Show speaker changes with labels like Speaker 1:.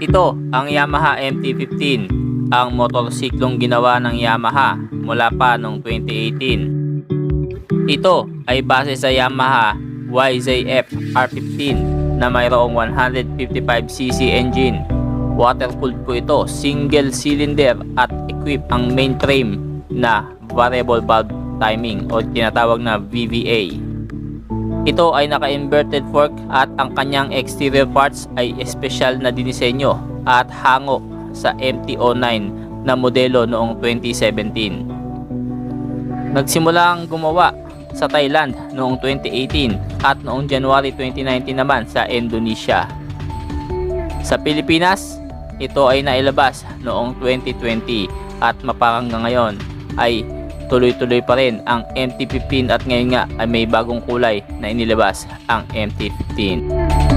Speaker 1: Ito ang Yamaha MT-15, ang motorsiklong ginawa ng Yamaha mula pa noong 2018. Ito ay base sa Yamaha YZF R15 na mayroong 155cc engine. Water-cooled po ito, single cylinder at equip ang main frame na variable valve timing o tinatawag na VVA. Ito ay naka-inverted fork at ang kanyang exterior parts ay espesyal na dinisenyo at hango sa MT-09 na modelo noong 2017. Nagsimula ang gumawa sa Thailand noong 2018 at noong January 2019 naman sa Indonesia. Sa Pilipinas, ito ay nailabas noong 2020 at hanggang ngayon ay tuloy-tuloy pa rin ang MT-15 at ngayon nga ay may bagong kulay na inilabas ang MT-15.